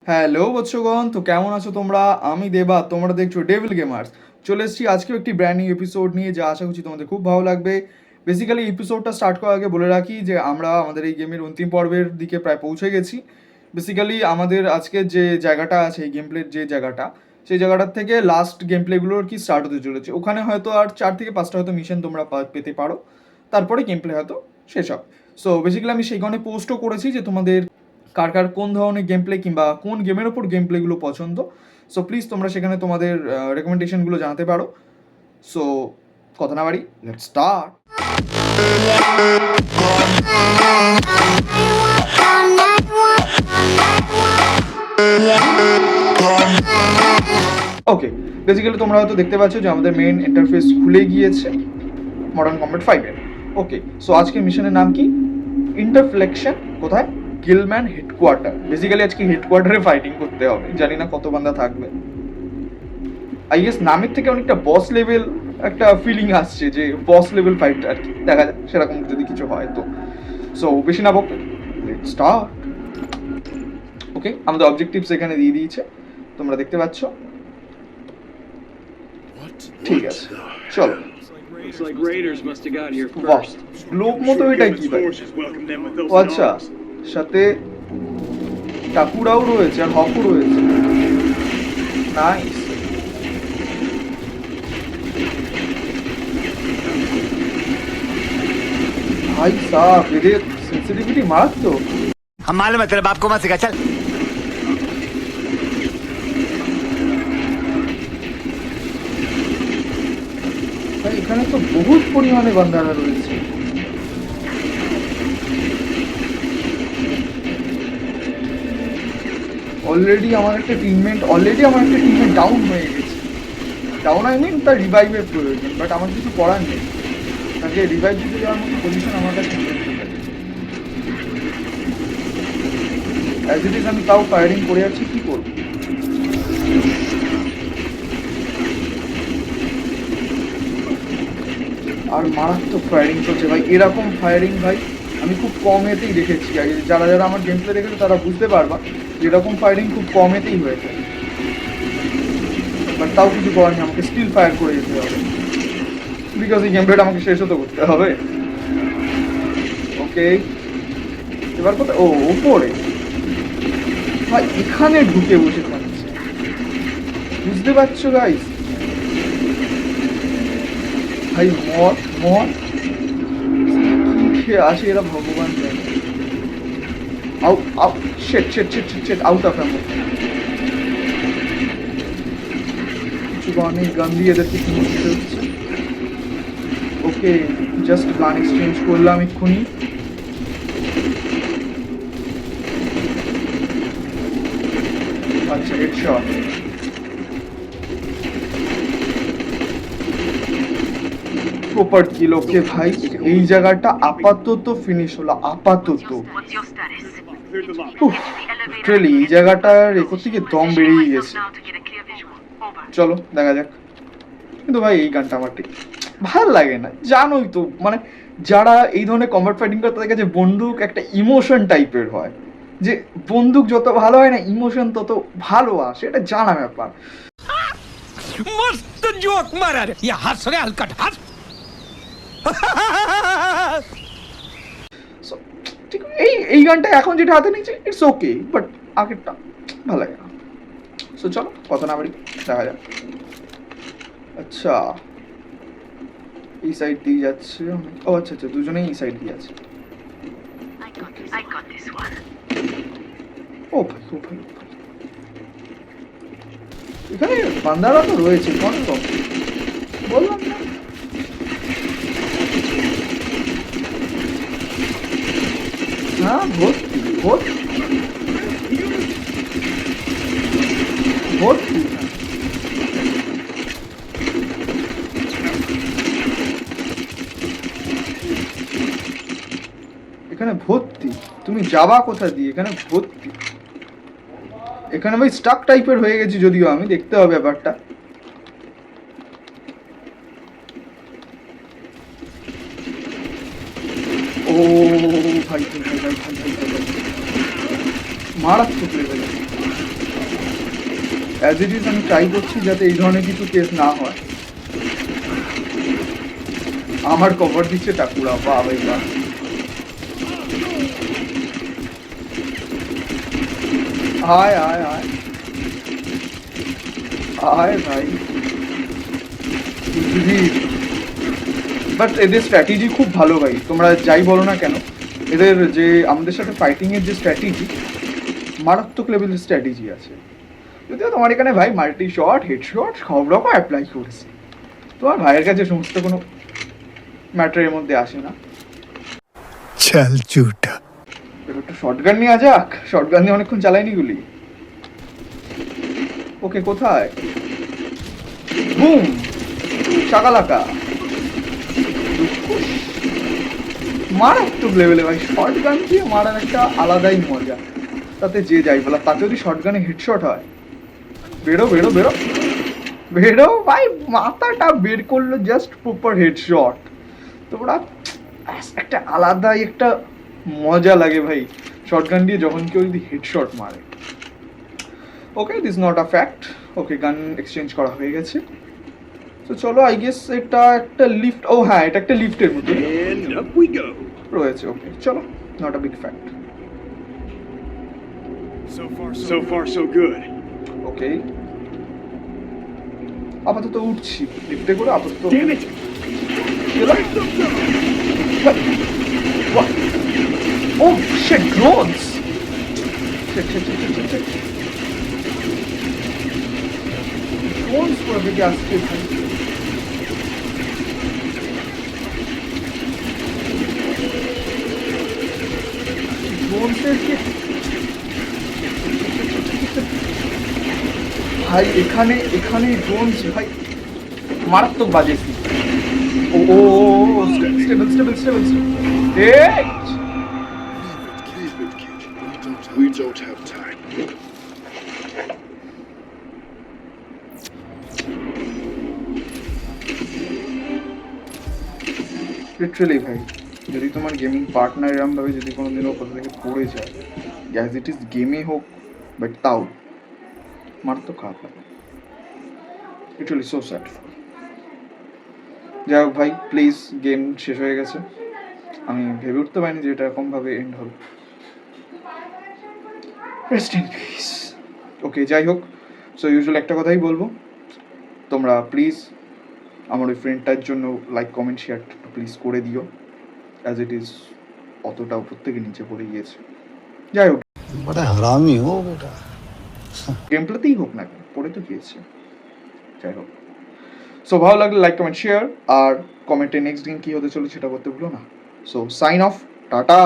Hello বৎসগণ, তো কেমন আছো তোমরা? আমি দেবা, তোমরা দেখছো ডেভিল গেমার্স। চলে এসেছি আজকেও একটি ব্র্যান্ড নিউ এপিসোড নিয়ে, যা আশা করছি তোমাদের খুব ভালো লাগবে। বেসিক্যালি এপিসোডটা স্টার্ট করার আগে বলে রাখি যে আমরা আমাদের এই গেমের অন্তিম পর্বের দিকে প্রায় পৌঁছে গেছি। বেসিক্যালি আমাদের আজকের যে জায়গাটা আছে, এই গেম প্লের যে জায়গাটা, সেই জায়গাটার থেকে লাস্ট গেম প্লেগুলো আর কি স্টার্ট হতে চলেছে। ওখানে হয়তো আর 4 থেকে 5টা হয়তো মিশন তোমরা পেতে পারো, তারপরে গেম প্লে হয়তো শেষ হবে। সো বেসিক্যালি আমি সেইখানে পোস্টও করেছি যে তোমাদের কার কার কোন ধরনের গেম প্লে কিংবা কোন গেমের ওপর গেম প্লেগুলো পছন্দ। সো প্লিজ তোমরা সেখানে তোমাদের রেকমেন্ডেশনগুলো জানাতে পারো। সো কথা না বাড়ি, লেটস স্টার্ট। ওকে, বেসিক্যালি তোমরা হয়তো দেখতে পাচ্ছ যে আমাদের মেইন ইন্টারফেস খুলে গিয়েছে মডার্ন কম্ব্যাট 5-এর। ওকে, সো আজকের মিশনের নাম কি? ইন্টারফ্লেকশন। কোথায়? Gilman headquarter. বেসিক্যালি আজকে হেডকোয়ার্টারে ফাইটিং করতে হবে, জানি না কত বান্দা থাকবে। আই গেস নামের থেকে অনেকটা বস লেভেল একটা ফিলিং আসছে, যে বস লেভেল ফাইট আর কি। দেখা যাক সেরকম যদি কিছু হয় তো। সো বেশি না বকে, লেটস স্টার্ট। ওকে, আমাদের অবজেক্টিভস এখানে দিয়ে দিয়েছে, তোমরা দেখতে পাচ্ছ। ঠিক আছে, চলো। বাহ, গ্লোব মতো এটা কি ভাই? ও আচ্ছা, সাথে টাকুরাও রয়েছে আর হকও রয়েছে। নাইস। भाई साहब, मेरे सेंसिटिविटी मारात्मक। हम मालूम है तेरे बाप को मत सिखा चल। ভাই এখানে তো বহুত পরিমাণে বান্দারা রয়েছে। অলরেডি আমার একটা টিমমেট ডাউন হয়ে গেছে। ডাউন আই মিন তার রিভাইভের প্রয়োজন, বাট আমার কিছু করার নেই। তাকে রিভাইভ দিতে যাওয়ার মতো পজিশন আমার কাছে নেই। অ্যাজ ইট ইজ আমি তাও ফায়ারিং করে যাচ্ছি, কী করবো? আর মারাত্মক ফায়ারিং চলছে ভাই। এরকম ফায়ারিং ভাই আমি খুব কম এতেই দেখেছি আগে। যারা যারা আমার গেম প্লে দেখেছে তারা বুঝতে পারবা যে এরকম ফায়ারিং খুব কম এতেই হয়ে থাকে। বাট তাও কিছু করার নেই, আমাকে স্টিল ফায়ার করে যেতে হবে, বিকজ এই গেম প্লেটা আমাকে শেষ হতে করতে হবে। ওকে, এবার কোথায়? ও ওপরে ভাই, এখানে ঢুকে বসে থাকছে, বুঝতে পারছো গাইস? ভাই মদ মদ কি খেয়ে আসে এরা, ভগবান জানে। আউট আউট, শেট শেট শেট শেট, আউট অফ অ্যামো। কিছু গানে গান দিয়ে এদেরকে কি করতে হচ্ছে। ওকে, জাস্ট গান এক্সচেঞ্জ করলাম এক্ষুনি। আচ্ছা, হেডশট। প্রপার কিল। ওকে ভাই, এই জায়গাটা আপাতত ফিনিশ হলো, আপাতত। লিটারালি এই জায়গাটার এরপর থেকে দম বেরিয়ে গেছে। চলো দেখা যাক। কিন্তু ভাই এই গানটা আমার ঠিক ভাল লাগে না, জানোই তো। মানে যারা এই ধরনের কম্ব্যাট ফাইটিং করে তাদের কাছে বন্দুক একটা ইমোশন টাইপের হয়, যে বন্দুক যত ভালো হয় না, ইমোশন তত ভালো আসে, এটা জানা ব্যাপার। मस्त जोक मारा रे ये हंस रे हलकट हंस। So, ঠিক এই এই গানটা এখন যেটা হাতে নিয়েছে ইটস ওকে, বাট আগেরটা ভালো লাগে না। সো চলো কথা না বাড়ি, দেখা যাক। আচ্ছা, এই সাইড দিয়ে যাচ্ছে। ও আচ্ছা আচ্ছা, দুজনেই এই সাইড দিয়ে আছে। ও ভাই ও ভাই ও ভাই, এখানে বান্দারা তো রয়েছে, কম কম বললাম না। হ্যাঁ, ভর্তি ভর্তি ভর্তি। এখানে ভর্তি, তুমি যাবা কোথা দিয়ে? এখানে ভর্তি। এখানে ভাই স্টাক টাইপের হয়ে গেছি, যদিও আমি দেখতে হবে ব্যাপারটা। ও ভাই ভাই ভাই ভাই ভাই ভাই, মারাত্মক লেভেল। অ্যাজ ইট ইজ আমি ট্রাই করছি যাতে এই ধরনের কিছু কেস না হয়। আমার কভার দিচ্ছে টাকুরা, বাহ ভাই বাহ। আয় আয় আয় আয় ভাই, বাট এদের স্ট্র্যাটেজি খুব ভালো ভাই, তোমরা যাই বলো না কেন, এদের যে আমাদের সাথে ফাইটিংয়ের যে স্ট্র্যাটেজি, মারাত্মক লেভেলের স্ট্র্যাটেজি আছে। যদিও তোমার এখানে ভাই মাল্টি শট, হেড শট সব রকম অ্যাপ্লাই করেছে, তোমার ভাইয়ের কাছে সমস্ত কোনো ম্যাটারের মধ্যে আসে না। चल झूठा। এবার একটু শর্টগান নিয়ে যাক, শর্টগান দিয়ে অনেকক্ষণ চালাইনি গুলি। ওকে কোথায়, বুম শাকালাকা, মারাত্মক লেভেলে ভাই। শর্টগান দিয়ে মারার একটা আলাদাই মজা, তাতে যে যাই বলা, তাতে যদি শর্টগানে হেডশট হয়, বেরো বেরো বেরো বেরো ভাই, মাথাটা বের করলো জাস্ট প্রপার হেডশট। তোমরা একটা আলাদাই একটা মজা লাগে ভাই শর্টগান দিয়ে যখন কেউ যদি হেডশট মারে। ওকে, দিস নট আ ফ্যাক্ট। ওকে, গান এক্সচেঞ্জ করা হয়ে গেছে। তো চলো, আই গেস এটা একটা লিফট, ও হ্যাঁ এটা একটা লিফটের মতো রয়েছে। ওকে চলো, not a big fact. So far, so good. Okay, আপাতত উঠছি লিফটে করে, আপাতত Damn it! Oh shit, drones, shit shit shit shit shit, drones করে দিকে আসছে ভাই। ড্রোনসের কি ভাই, এখানে এখানে ড্রোনস ভাই মারাত্মক বাজে। ও ও stable stable stable, Keep it, kid. We don't have time. Literally ভাই, যদি তোমার গেমিং পার্টনার এরমভাবে যদি কোনোদিনও কোথা থেকে পড়ে যায়, অ্যাজ ইট ইজ গেমে হোক, বাট তাও মারাত্মক খারাপ লাগে। Literally so sad. যাই হোক ভাই, প্লিজ, গেম শেষ হয়ে গেছে, আমি ভেবে উঠতে পারিনি যে এটা এরকমভাবে এন্ড হবে। Rest in peace. ওকে, যাই হোক, সো ইউজুয়াল একটা কথাই বলবো, তোমরা প্লিজ আমার ওই ফ্রেন্ডটার জন্য লাইক কমেন্ট শেয়ার প্লিজ করে দিও, অ্যাজ ইট ইজ অতটা উপর থেকে নিচে পড়ে গিয়েছে। যাই হোক, बड़ा हरामी हो बेटा। গেম প্লেতেই হোক না কেন, পড়ে তো গিয়েছে। যাই হোক, সো ভালো লাগলে লাইক কমেন্ট শেয়ার, আর কমেন্টে নেক্সট গেম কী হতে চলেছে সেটা করতে ভুলো না। So sign off, tata.